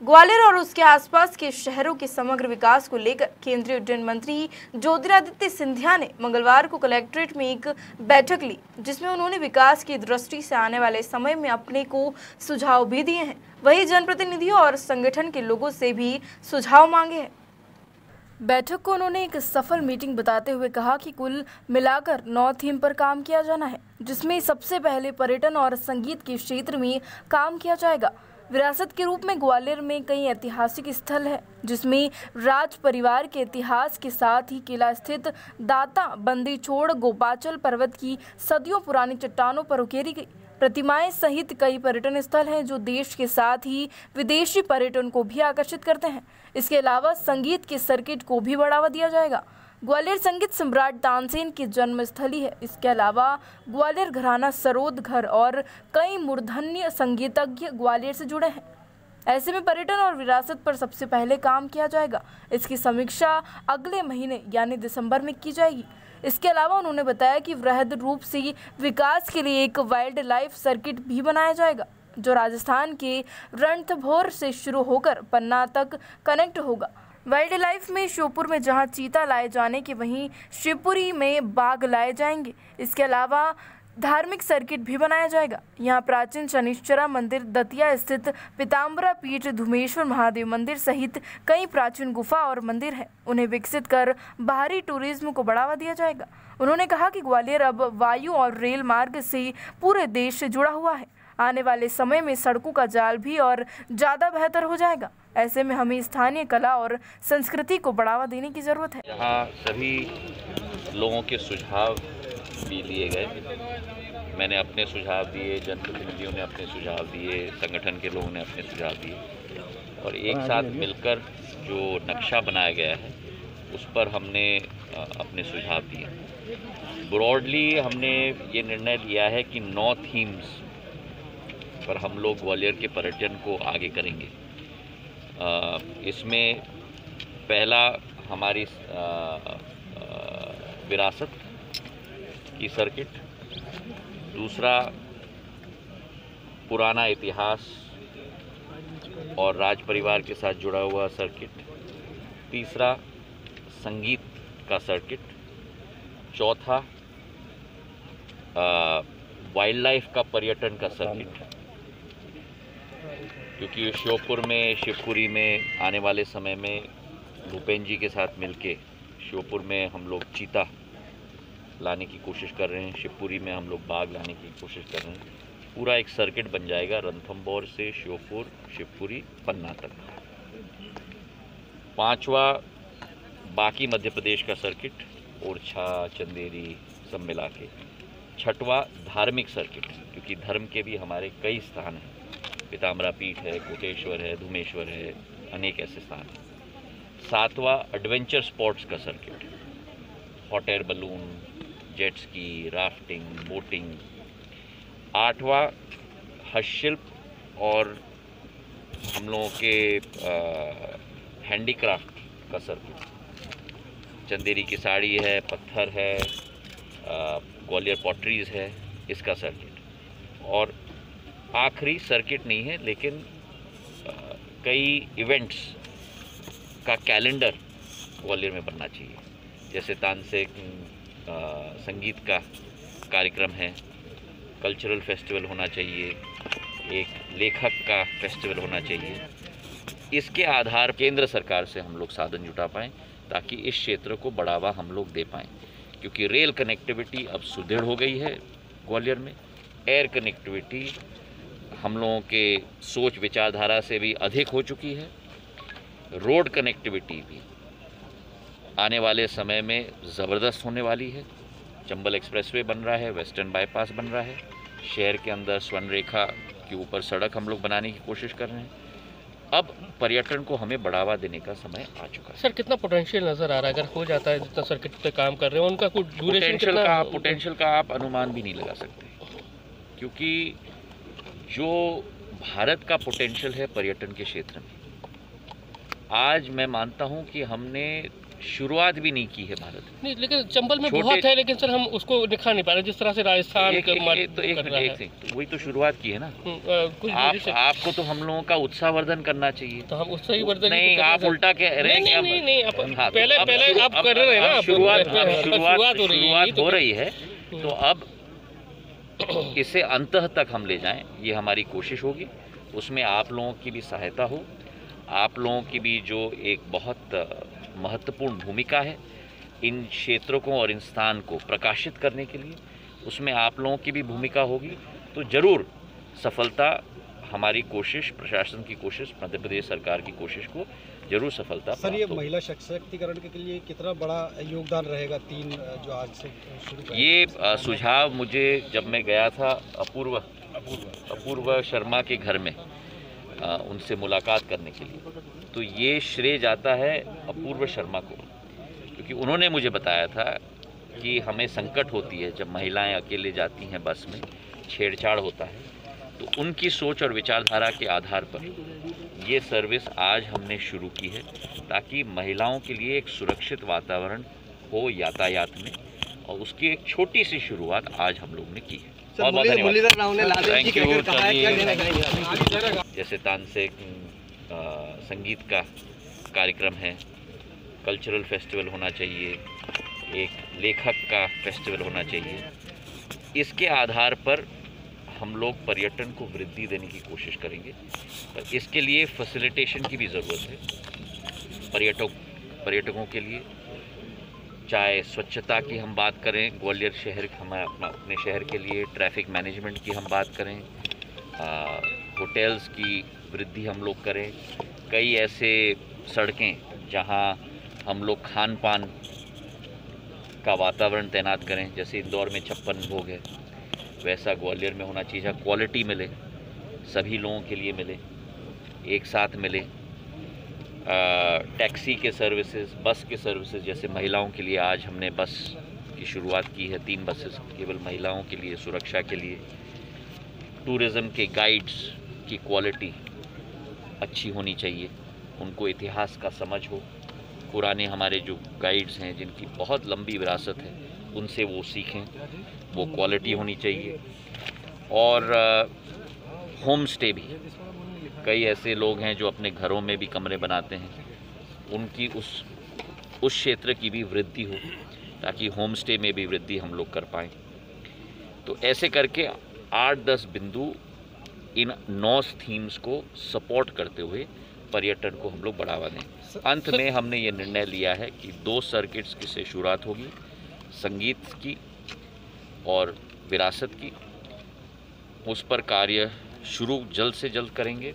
ग्वालियर और उसके आसपास के शहरों के समग्र विकास को लेकर केंद्रीय उड्डयन मंत्री ज्योतिरादित्य सिंधिया ने मंगलवार को कलेक्ट्रेट में एक बैठक ली, जिसमें उन्होंने विकास की दृष्टि से आने वाले समय में अपने को सुझाव भी दिए हैं। वहीं जनप्रतिनिधियों और संगठन के लोगों से भी सुझाव मांगे हैं। बैठक को उन्होंने एक सफल मीटिंग बताते हुए कहा कि कुल मिलाकर 9 थीम पर काम किया जाना है, जिसमें सबसे पहले पर्यटन और संगीत के क्षेत्र में काम किया जाएगा। विरासत के रूप में ग्वालियर में कई ऐतिहासिक स्थल है, जिसमें राज परिवार के इतिहास के साथ ही किला स्थित दाता बंदी छोड़ गोपाचल पर्वत की सदियों पुरानी चट्टानों पर उकेरी गई प्रतिमाएं सहित कई पर्यटन स्थल हैं, जो देश के साथ ही विदेशी पर्यटन को भी आकर्षित करते हैं। इसके अलावा संगीत के सर्किट को भी बढ़ावा दिया जाएगा। ग्वालियर संगीत सम्राट तानसेन की जन्मस्थली है। इसके अलावा ग्वालियर घराना सरोद घर और कई मूर्धन्य संगीतज्ञ ग्वालियर से जुड़े हैं। ऐसे में पर्यटन और विरासत पर सबसे पहले काम किया जाएगा। इसकी समीक्षा अगले महीने यानी दिसंबर में की जाएगी। इसके अलावा उन्होंने बताया कि वृहद रूप से विकास के लिए एक वाइल्ड लाइफ सर्किट भी बनाया जाएगा, जो राजस्थान के रणथंभौर से शुरू होकर पन्ना तक कनेक्ट होगा। वाइल्ड लाइफ में श्योपुर में जहां चीता लाए जाने के, वहीं शिवपुरी में बाघ लाए जाएंगे। इसके अलावा धार्मिक सर्किट भी बनाया जाएगा। यहाँ प्राचीन शनिश्चरा मंदिर, दतिया स्थित पीताम्बरा पीठ, धुमेश्वर महादेव मंदिर सहित कई प्राचीन गुफा और मंदिर हैं। उन्हें विकसित कर बाहरी टूरिज्म को बढ़ावा दिया जाएगा। उन्होंने कहा कि ग्वालियर अब वायु और रेल मार्ग से पूरे देश से जुड़ा हुआ है। आने वाले समय में सड़कों का जाल भी और ज़्यादा बेहतर हो जाएगा। ऐसे में हमें स्थानीय कला और संस्कृति को बढ़ावा देने की ज़रूरत है। यहाँ सभी लोगों के सुझाव भी लिए गए। मैंने अपने सुझाव दिए, जनप्रतिनिधियों ने अपने सुझाव दिए, संगठन के लोगों ने अपने सुझाव दिए और एक साथ मिलकर जो नक्शा बनाया गया है उस पर हमने अपने सुझाव दिए। ब्रॉडली हमने ये निर्णय लिया है कि 9 थीम्स पर हम लोग ग्वालियर के पर्यटन को आगे करेंगे। इसमें पहला हमारी विरासत की सर्किट, दूसरा पुराना इतिहास और राज परिवार के साथ जुड़ा हुआ सर्किट, तीसरा संगीत का सर्किट, चौथा वाइल्ड लाइफ का पर्यटन का सर्किट, क्योंकि श्योपुर में, शिवपुरी में आने वाले समय में भूपेंद्र जी के साथ मिलके श्योपुर में हम लोग चीता लाने की कोशिश कर रहे हैं, शिवपुरी में हम लोग बाघ लाने की कोशिश कर रहे हैं। पूरा एक सर्किट बन जाएगा रणथंभौर से श्योपुर, शिवपुरी, पन्ना तक। पांचवा बाकी मध्य प्रदेश का सर्किट, ओरछा, चंदेरी सब मिला के। छठवा धार्मिक सर्किट, क्योंकि धर्म के भी हमारे कई स्थान हैं, पीताम्बरा पीठ है, कोटेश्वर है, धुमेश्वर है, अनेक ऐसे स्थान हैं। सातवां एडवेंचर स्पोर्ट्स का circuit, hot air balloon, jet ski, rafting, boating. आठवां हस्तशिल्प और हम लोगों के हैंडीक्राफ्ट का सर्किट, चंदेरी की साड़ी है, पत्थर है, ग्वालियर पॉटरीज है, इसका सर्किट। और आखिरी सर्किट नहीं है, लेकिन कई इवेंट्स का कैलेंडर ग्वालियर में बनना चाहिए। जैसे तानसेन संगीत का कार्यक्रम है, कल्चरल फेस्टिवल होना चाहिए, एक लेखक का फेस्टिवल होना चाहिए। इसके आधार केंद्र सरकार से हम लोग साधन जुटा पाएँ, ताकि इस क्षेत्र को बढ़ावा हम लोग दे पाएँ, क्योंकि रेल कनेक्टिविटी अब सुदृढ़ हो गई है ग्वालियर में। एयर कनेक्टिविटी हम लोगों के सोच विचारधारा से भी अधिक हो चुकी है। रोड कनेक्टिविटी भी आने वाले समय में ज़बरदस्त होने वाली है। चंबल एक्सप्रेसवे बन रहा है, वेस्टर्न बाईपास बन रहा है, शहर के अंदर स्वर्ण रेखा के ऊपर सड़क हम लोग बनाने की कोशिश कर रहे हैं। अब पर्यटन को हमें बढ़ावा देने का समय आ चुका है। सर, कितना पोटेंशियल नज़र आ रहा है अगर हो जाता है, जितना सर्किट पे काम कर रहे हैं उनका कुछ पोटेंशियल का आप अनुमान भी नहीं लगा सकते, क्योंकि जो भारत का पोटेंशियल है पर्यटन के क्षेत्र में, आज मैं मानता हूं कि हमने शुरुआत भी नहीं की है भारत ने। नहीं, लेकिन चंबल में बहुत है, लेकिन सर हम उसको दिखा नहीं पा रहे जिस तरह से राजस्थान वही तो शुरुआत की है ना। आपको तो हम लोगों का उत्साहवर्धन करना चाहिए। तो हम उत्साहवर्धन नहीं, आप उल्टा कह रहे हैं। नहीं, पहले आप कर रहे हैं ना, शुरुआत हो रही है, तो अब इसे अंतः तक हम ले जाएं, ये हमारी कोशिश होगी। उसमें आप लोगों की भी सहायता हो, आप लोगों की भी जो एक बहुत महत्वपूर्ण भूमिका है इन क्षेत्रों को और इन स्थान को प्रकाशित करने के लिए, उसमें आप लोगों की भी भूमिका होगी। तो ज़रूर सफलता, हमारी कोशिश, प्रशासन की कोशिश, मध्य प्रदेश सरकार की कोशिश को जरूर सफलता। सर, ये महिला सशक्तिकरण के लिए कितना बड़ा योगदान रहेगा 3 जो आज से शुरू? ये सुझाव मुझे जब मैं गया था अपूर्व शर्मा के घर में उनसे मुलाकात करने के लिए, तो ये श्रेय जाता है अपूर्व शर्मा को, क्योंकि उन्होंने मुझे बताया था कि हमें संकट होती है जब महिलाएं अकेले जाती हैं बस में, छेड़छाड़ होता है। तो उनकी सोच और विचारधारा के आधार पर ये सर्विस आज हमने शुरू की है, ताकि महिलाओं के लिए एक सुरक्षित वातावरण हो यातायात में, और उसकी एक छोटी सी शुरुआत आज हम लोग ने की है। Thank you. जैसे तानसेन संगीत का कार्यक्रम है, कल्चरल फेस्टिवल होना चाहिए, एक लेखक का फेस्टिवल होना चाहिए। इसके आधार पर हम लोग पर्यटन को वृद्धि देने की कोशिश करेंगे, पर इसके लिए फैसिलिटेशन की भी ज़रूरत है पर्यटकों के लिए। चाहे स्वच्छता की हम बात करें, ग्वालियर शहर, हम अपने शहर के लिए ट्रैफिक मैनेजमेंट की हम बात करें, होटल्स की वृद्धि हम लोग करें, कई ऐसे सड़कें जहां हम लोग खान पान का वातावरण तैनात करें। जैसे इंदौर में 56 भोग है, वैसा ग्वालियर में होना चाहिए, जहाँ क्वालिटी मिले, सभी लोगों के लिए मिले, एक साथ मिले। टैक्सी के सर्विसेज, बस के सर्विसेज, जैसे महिलाओं के लिए आज हमने बस की शुरुआत की है, 3 बसेस केवल महिलाओं के लिए, सुरक्षा के लिए। टूरिज़्म के गाइड्स की क्वालिटी अच्छी होनी चाहिए, उनको इतिहास का समझ हो। पुराने हमारे जो गाइड्स हैं जिनकी बहुत लंबी विरासत है, उनसे वो सीखें, वो क्वालिटी होनी चाहिए। और होम स्टे भी, कई ऐसे लोग हैं जो अपने घरों में भी कमरे बनाते हैं, उनकी उस क्षेत्र की भी वृद्धि हो, ताकि होम स्टे में भी वृद्धि हम लोग कर पाएँ। तो ऐसे करके 8-10 बिंदु इन 9 थीम्स को सपोर्ट करते हुए पर्यटन को हम लोग बढ़ावा दें। अंत में हमने ये निर्णय लिया है कि 2 सर्किट्स की से शुरुआत होगी, संगीत की और विरासत की। उस पर कार्य शुरू जल्द से जल्द करेंगे,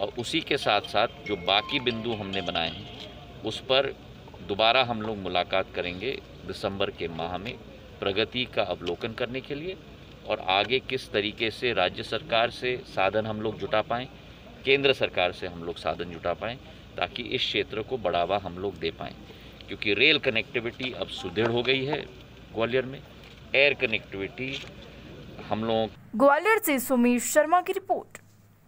और उसी के साथ साथ जो बाकी बिंदु हमने बनाए हैं उस पर दोबारा हम लोग मुलाकात करेंगे दिसंबर के माह में, प्रगति का अवलोकन करने के लिए, और आगे किस तरीके से राज्य सरकार से साधन हम लोग जुटा पाएँ, केंद्र सरकार से हम लोग साधन जुटा पाएँ, ताकि इस क्षेत्र को बढ़ावा हम लोग दे पाएँ। क्योंकि रेल कनेक्टिविटी अब सुदृढ़ हो गई है ग्वालियर में, एयर कनेक्टिविटी हम लोग। ग्वालियर से सुमीर शर्मा की रिपोर्ट।